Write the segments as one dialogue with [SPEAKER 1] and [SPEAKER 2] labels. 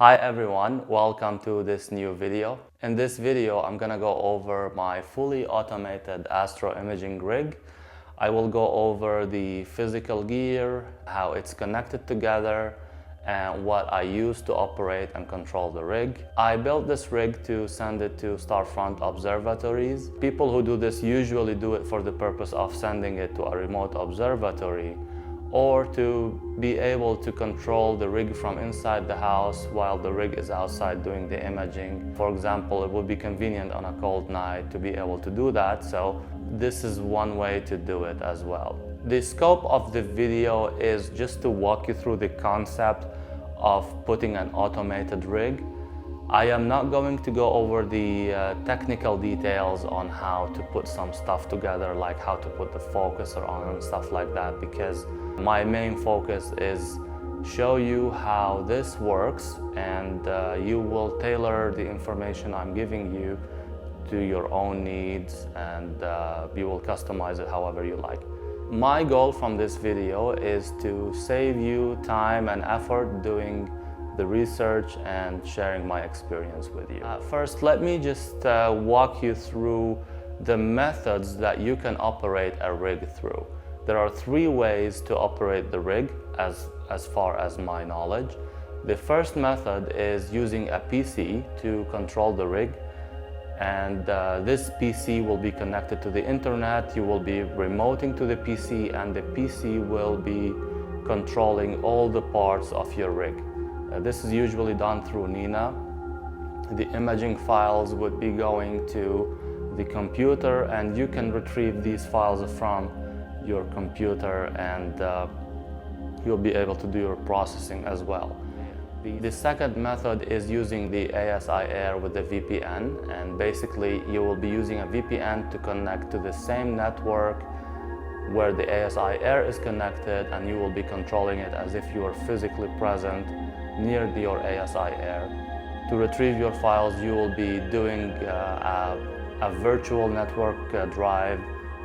[SPEAKER 1] Hi everyone, welcome to this new video. In this video, I'm gonna go over my fully automated Astro imaging rig. I will go over the physical gear, how it's connected together, and what I use to operate and control the rig. I built this rig to send it to starfront observatories. People who do this usually do it for the purpose of sending it to a remote observatory or to be able to control the rig from inside the house while the rig is outside doing the imaging. For example, it would be convenient on a cold night to be able to do that, so this is one way to do it as well. The scope of the video is just to walk you through the concept of putting an automated rig. I am not going to go over the technical details on how to put some stuff together, like how to put the focuser on and stuff like that, because my main focus is show you how this works, and you will tailor the information I'm giving you to your own needs, and you will customize it however you like. My goal from this video is to save you time and effort doing the research and sharing my experience with you. First, let me just walk you through the methods that you can operate a rig through. There are three ways to operate the rig as far as my knowledge. The first method is using a PC to control the rig, and this PC will be connected to the internet. You will be remoting to the PC, and the PC will be controlling all the parts of your rig. This is usually done through Nina. The imaging files would be going to the computer, and you can retrieve these files from your computer, and you'll be able to do your processing as well. The second method is using the ASIAIR with the VPN, and basically you will be using a VPN to connect to the same network where the ASIAIR is connected, and you will be controlling it as if you are physically present near your ASIAIR. To retrieve your files, you will be doing a virtual network drive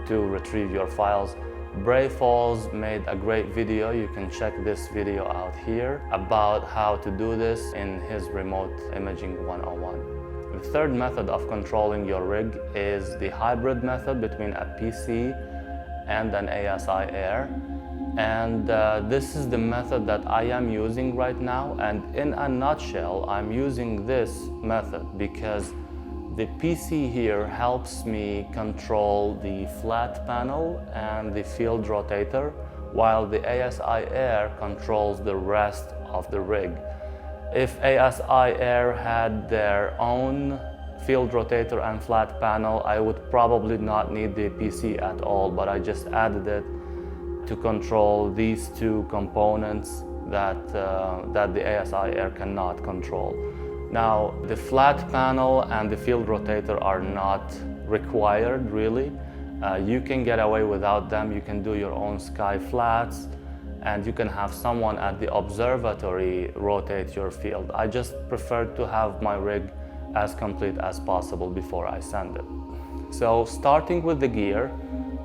[SPEAKER 1] to retrieve your files. Bray Falls made a great video. You can check this video out here about how to do this in his Remote Imaging 101. The third method of controlling your rig is the hybrid method between a PC and an ASIAIR. And this is the method that I am using right now. And in a nutshell, I'm using this method because the PC here helps me control the flat panel and the field rotator, while the ASIAIR controls the rest of the rig. If ASIAIR had their own field rotator and flat panel, I would probably not need the PC at all, but I just added it to control these two components that the ASIAIR cannot control. Now, the flat panel and the field rotator are not required, really. You can get away without them. You can do your own sky flats, and you can have someone at the observatory rotate your field. I just prefer to have my rig as complete as possible before I send it. So, starting with the gear,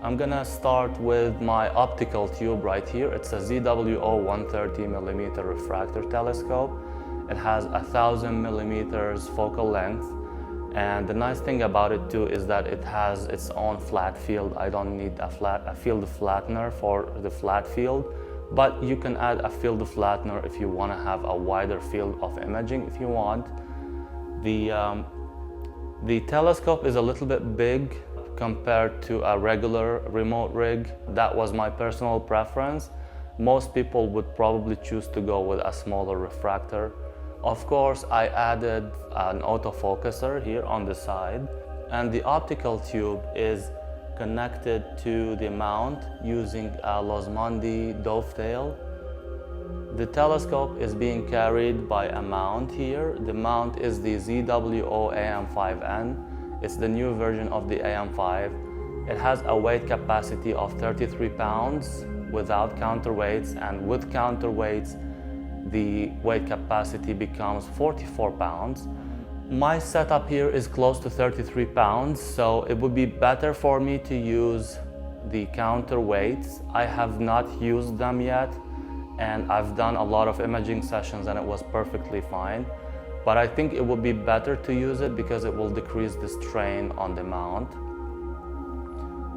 [SPEAKER 1] I'm gonna start with my optical tube right here. It's a ZWO 130mm refractor telescope. It has 1000 millimeters focal length, and the nice thing about it too is that it has its own flat field. I don't need a field flattener for the flat field, but you can add a field flattener if you want to have a wider field of imaging if you want. The telescope is a little bit big compared to a regular remote rig. That was my personal preference. Most people would probably choose to go with a smaller refractor. Of course, I added an autofocuser here on the side, and the optical tube is connected to the mount using a Losmandy dovetail. The telescope is being carried by a mount here. The mount is the ZWO AM5N. It's the new version of the AM5. It has a weight capacity of 33 pounds without counterweights, and with counterweights, the weight capacity becomes 44 pounds. My setup here is close to 33 pounds, so it would be better for me to use the counterweights. I have not used them yet, and I've done a lot of imaging sessions and it was perfectly fine. but I think it would be better to use it because it will decrease the strain on the mount.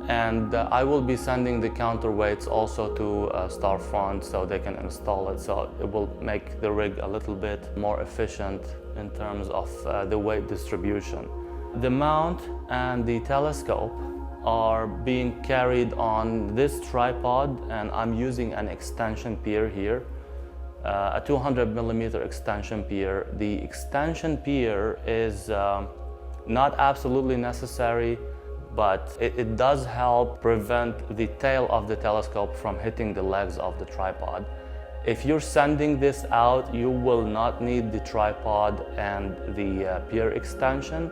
[SPEAKER 1] And I will be sending the counterweights also to Starfront so they can install it, so it will make the rig a little bit more efficient in terms of the weight distribution. The mount and the telescope are being carried on this tripod, and I'm using an extension pier here, a 200mm extension pier. The extension pier is not absolutely necessary, but it does help prevent the tail of the telescope from hitting the legs of the tripod. If you're sending this out, you will not need the tripod and the pier extension,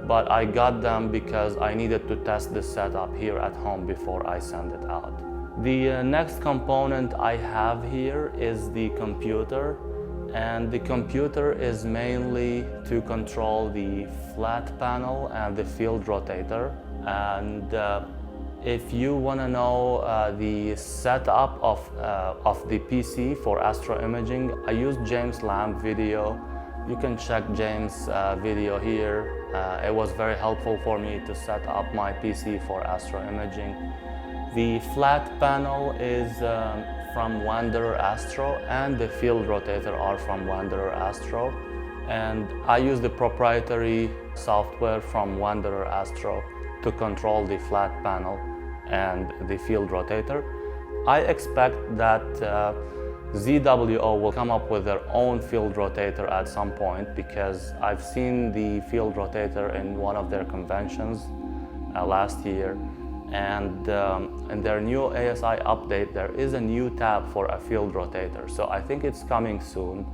[SPEAKER 1] but I got them because I needed to test this setup here at home before I send it out. The next component I have here is the computer, and the computer is mainly to control the flat panel and the field rotator. And if you want to know the setup of the PC for Astro imaging, I used James' Lamb video. You can check James' video here. It was very helpful for me to set up my PC for Astro imaging. The flat panel is from Wanderer Astro, and the field rotator are from Wanderer Astro. And I use the proprietary software from Wanderer Astro to control the flat panel and the field rotator. I expect that ZWO will come up with their own field rotator at some point, because I've seen the field rotator in one of their conventions last year, and in their new ASI update there is a new tab for a field rotator, so I think it's coming soon.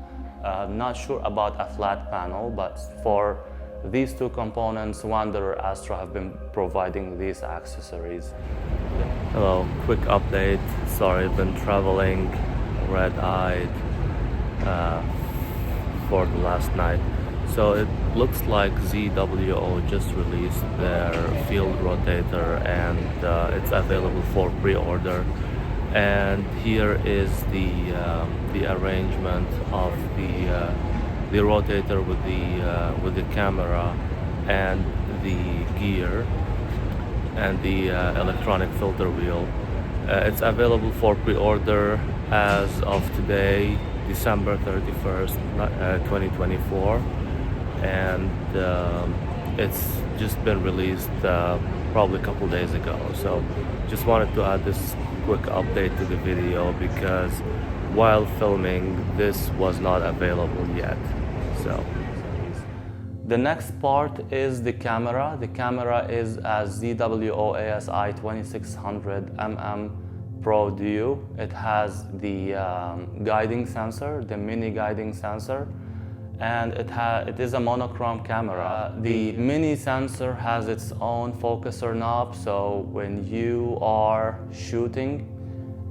[SPEAKER 1] Not sure about a flat panel, but for these two components, Wanderer Astro have been providing these accessories. Hello, quick update. Sorry, I've been traveling red-eyed for the last night. So it looks like ZWO just released their field rotator, and it's available for pre-order. And here is the arrangement of the rotator with the camera and the gear and the electronic filter wheel. It's available for pre-order as of today, December 31st, 2024, and it's just been released probably a couple days ago. So just wanted to add this quick update to the video because while filming this was not available yet. So the next part is the camera. The camera is a ZWO ASI 2600 mm Pro Duo. It has the guiding sensor, the mini guiding sensor, and it is a monochrome camera. The mini sensor has its own focuser knob, so when you are shooting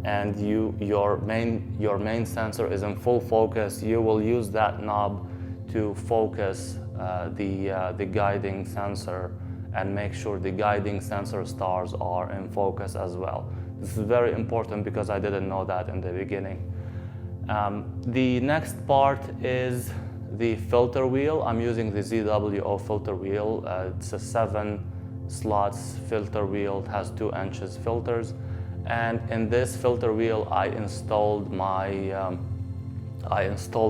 [SPEAKER 1] and your main sensor is in full focus, you will use that knob to focus the guiding sensor and make sure the guiding sensor stars are in focus as well. This is very important because I didn't know that in the beginning. The next part is the filter wheel. I'm using the ZWO filter wheel. It's a 7 slots filter wheel. It has 2 inches filters. And in this filter wheel, I installed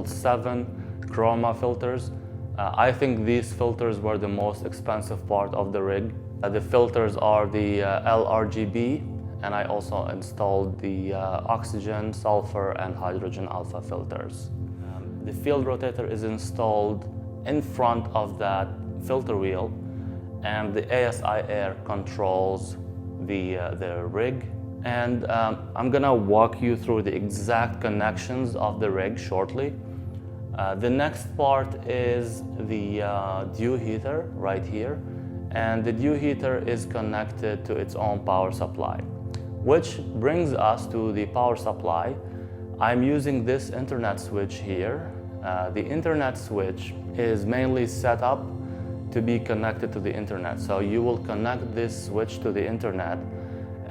[SPEAKER 1] 7 Chroma filters. I think these filters were the most expensive part of the rig. The filters are the LRGB, and I also installed the oxygen, sulfur, and hydrogen alpha filters. The field rotator is installed in front of that filter wheel, and the ASIAIR controls the rig. And I'm gonna walk you through the exact connections of the rig shortly. The next part is the dew heater right here, and the dew heater is connected to its own power supply, which brings us to the power supply. I'm using this internet switch here. The internet switch is mainly set up to be connected to the internet, so you will connect this switch to the internet,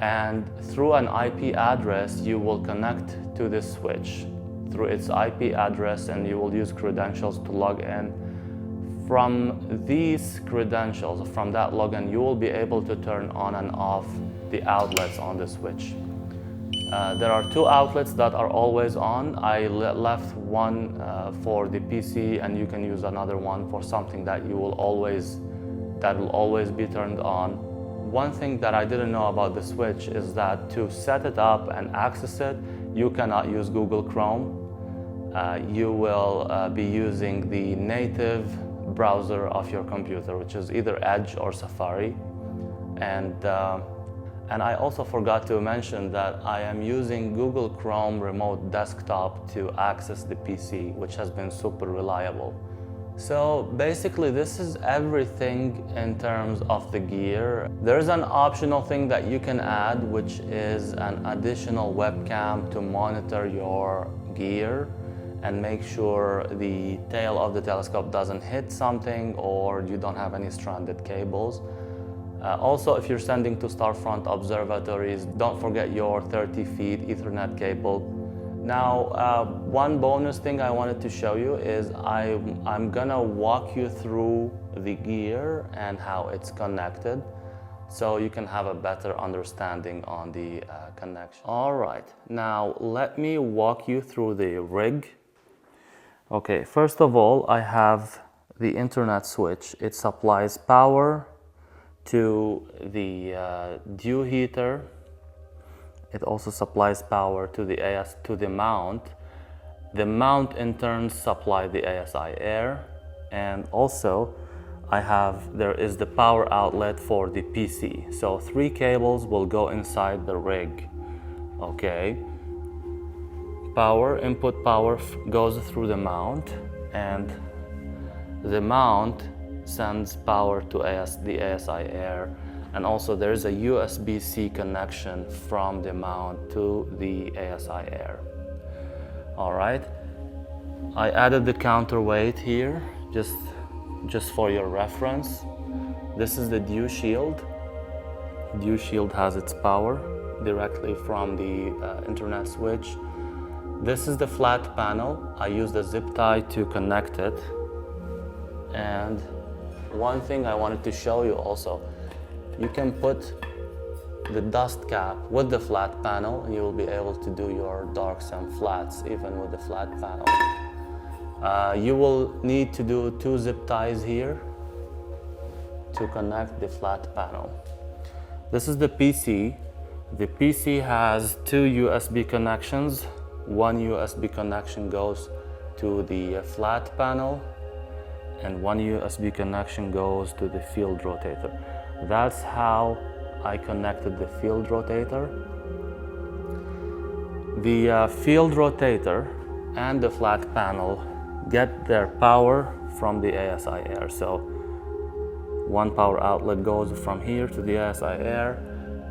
[SPEAKER 1] and through an IP address you will connect to this switch through its IP address, and you will use credentials to log in From these credentials, from that login, you will be able to turn on and off the outlets on the switch. There are two outlets that are always on. I left one for the PC, and you can use another one for something that will always be turned on. One thing that I didn't know about the switch is that to set it up and access it, you cannot use Google Chrome. You will be using the native browser of your computer, which is either Edge or Safari. And I also forgot to mention that I am using Google Chrome Remote Desktop to access the PC, which has been super reliable. So basically, this is everything in terms of the gear. There's an optional thing that you can add, which is an additional webcam to monitor your gear and make sure the tail of the telescope doesn't hit something or you don't have any stranded cables. Also, if you're sending to Starfront observatories, don't forget your 30 feet Ethernet cable. Now, one bonus thing I wanted to show you is I'm gonna walk you through the gear and how it's connected, so you can have a better understanding on the connection. All right, now let me walk you through the rig. Okay, first of all, I have the internet switch. It supplies power to the dew heater. It also supplies power to the mount. The mount in turn supply the ASIAIR, and also there is the power outlet for the PC. So 3 cables will go inside the rig. Okay. Input power goes through the mount, and the mount sends power to the ASIAIR, and also there is a USB-C connection from the mount to the ASIAIR. All right, I added the counterweight here just for your reference. This is the dew shield. Dew shield has its power directly from the internet switch. This is the flat panel. I used a zip tie to connect it. And one thing I wanted to show you also, you can put the dust cap with the flat panel and you will be able to do your darks and flats even with the flat panel. You will need to do 2 zip ties here to connect the flat panel. This is the PC. The PC has 2 USB connections. One USB connection goes to the flat panel, and one USB connection goes to the field rotator. That's how I connected the field rotator. The field rotator and the flat panel get their power from the ASIAIR. So one power outlet goes from here to the ASIAIR,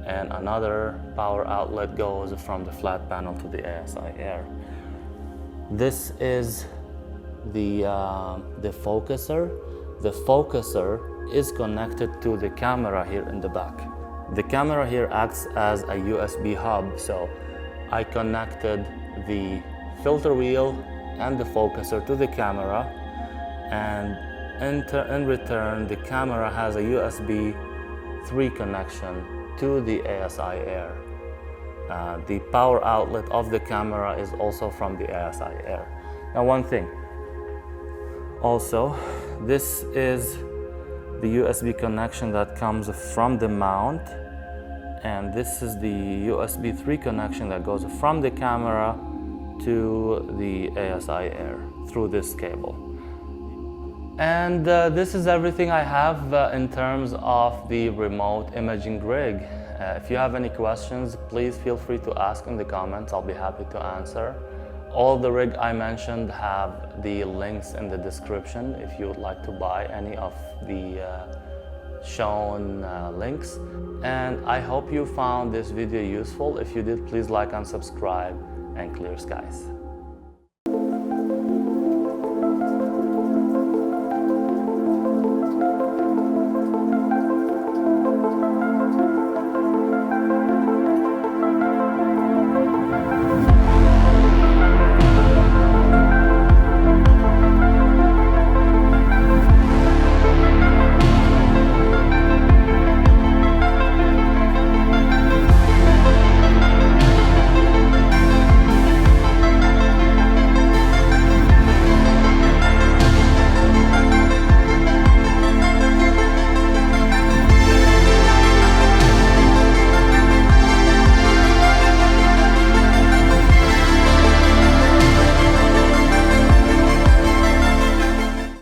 [SPEAKER 1] and another power outlet goes from the flat panel to the ASIAIR. This is the focuser. The focuser is connected to the camera here in the back. The camera here acts as a USB hub, so I connected the filter wheel and the focuser to the camera, and in return the camera has a USB 3 connection to the ASIAIR. The power outlet of the camera is also from the ASIAIR. Now one thing, also, this is the USB connection that comes from the mount, and this is the USB 3 connection that goes from the camera to the ASIAIR through this cable. And this is everything I have in terms of the remote imaging rig. If you have any questions, please feel free to ask in the comments. I'll be happy to answer. All the rig I mentioned have the links in the description if you would like to buy any of the shown links. And I hope you found this video useful. If you did, please like and subscribe, and clear skies.